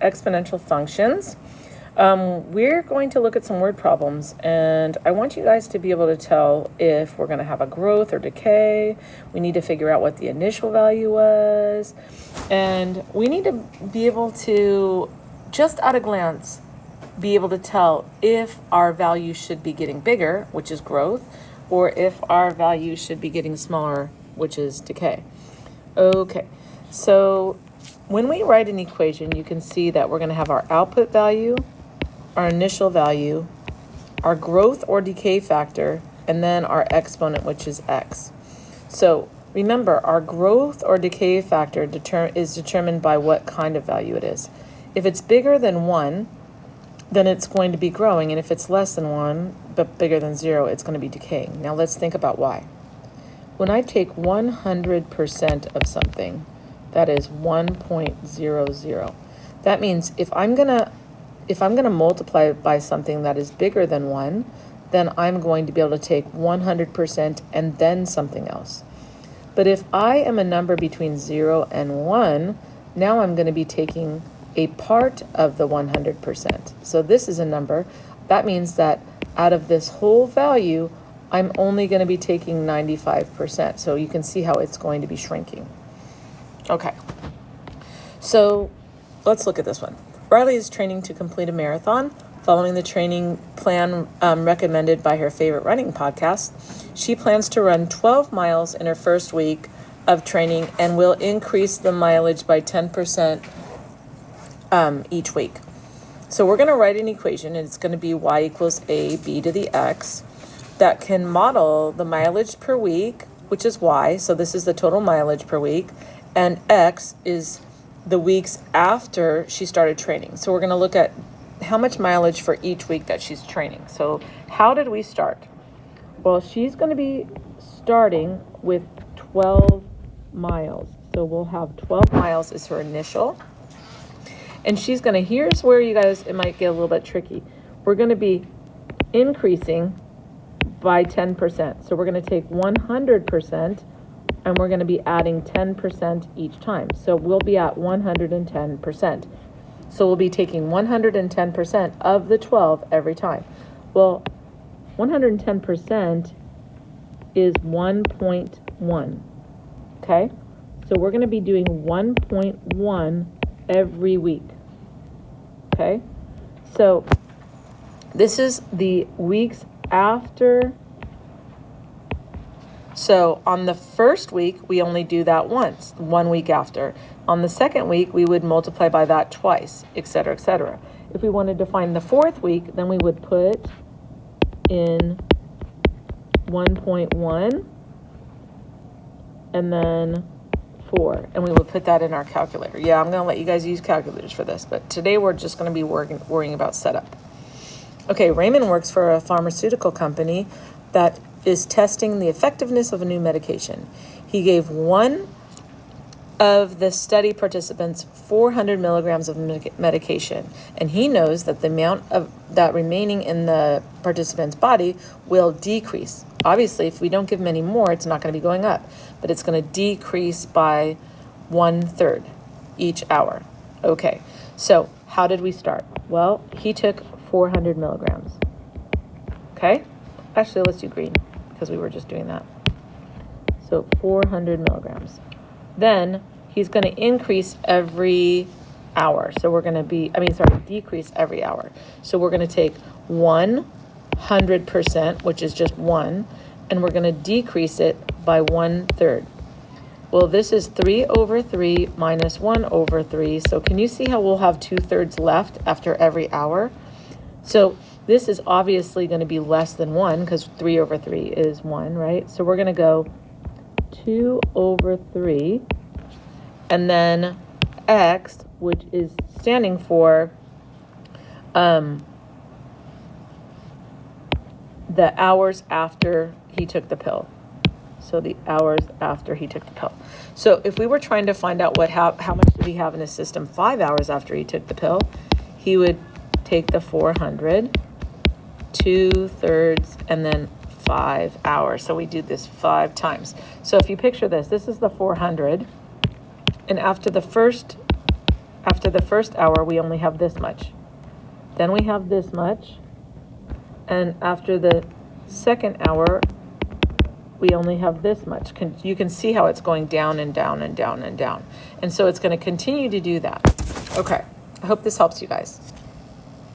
exponential functions. We're going to look at some word problems, and I want you guys to be able to tell if we're going to have a growth or decay. We need to figure out what the initial value was, and we need to be able to, just at a glance, be able to tell if our value should be getting bigger, which is growth, or if our value should be getting smaller, which is decay. Okay, so when we write an equation, you can see that we're going to have our output value, our initial value, our growth or decay factor, and then our exponent, which is x. So remember, our growth or decay factor is determined by what kind of value it is. If it's bigger than 1, then it's going to be growing, and if it's less than 1, but bigger than 0, it's going to be decaying. Now let's think about why. When I take 100% of something, that is 1.00. That means if I'm gonna multiply by something that is bigger than 1, then I'm going to be able to take 100% and then something else. But if I am a number between 0 and 1, now I'm going to be taking a part of the 100%. So this is a number. That means that out of this whole value, I'm only going to be taking 95%. So you can see how it's going to be shrinking. Okay, so let's look at this one. Riley is training to complete a marathon. Following the training plan recommended by her favorite running podcast, she plans to run 12 miles in her first week of training and will increase the mileage by 10% each week. So we're going to write an equation, and it's going to be y equals a b to the x, that can model the mileage per week, which is y, so this is the total mileage per week, and x is the weeks after she started training. So we're going to look at how much mileage for each week that she's training. So how did we start? Well, she's going to be starting with 12 miles. So we'll have 12 miles as her initial. And she's going to, here's where you guys, it might get a little bit tricky. We're going to be increasing by 10%. So we're going to take 100% and we're going to be adding 10% each time. So we'll be at 110%. So we'll be taking 110% of the 12 every time. Well, 110% is 1.1, okay? So we're going to be doing 1.1 every week, okay? So this is the weeks after. So on the first week, we only do that once, 1 week after. On the second week, we would multiply by that twice, et cetera, et cetera. If we wanted to find the fourth week, then we would put in 1.1 and then 4, and we would put that in our calculator. Yeah, I'm going to let you guys use calculators for this, but today we're just going to be worrying about setup. Okay, Raymond works for a pharmaceutical company that is testing the effectiveness of a new medication. He gave one of the study participants 400 milligrams of medication, and he knows that the amount of that remaining in the participant's body will decrease. Obviously, if we don't give him any more, it's not going to be going up, but it's going to decrease by 1/3 each hour. Okay, so how did we start? Well, he took 400 milligrams. Okay, actually, let's do green because we were just doing that. So 400 milligrams. Then he's going to increase every hour. So we're going to decrease every hour. So we're going to take 100%, which is just 1, and we're going to decrease it by 1/3. Well, this is 3/3 minus 1/3. So can you see how we'll have 2/3 left after every hour? So this is obviously going to be less than 1 because 3/3 is 1, right? So we're going to go 2/3, and then x, which is standing for the hours after he took the pill. So the hours after he took the pill. So if we were trying to find out how much did he have in his system 5 hours after he took the pill, he would take the 400, 2/3, and then 5 hours. So we do this 5 times. So if you picture this is the 400, and after the first After the first hour, we only have this much. Then we have this much. And after the second hour, we only have this much. You can see how it's going down and down and down and down. And so it's going to continue to do that. Okay, I hope this helps you guys.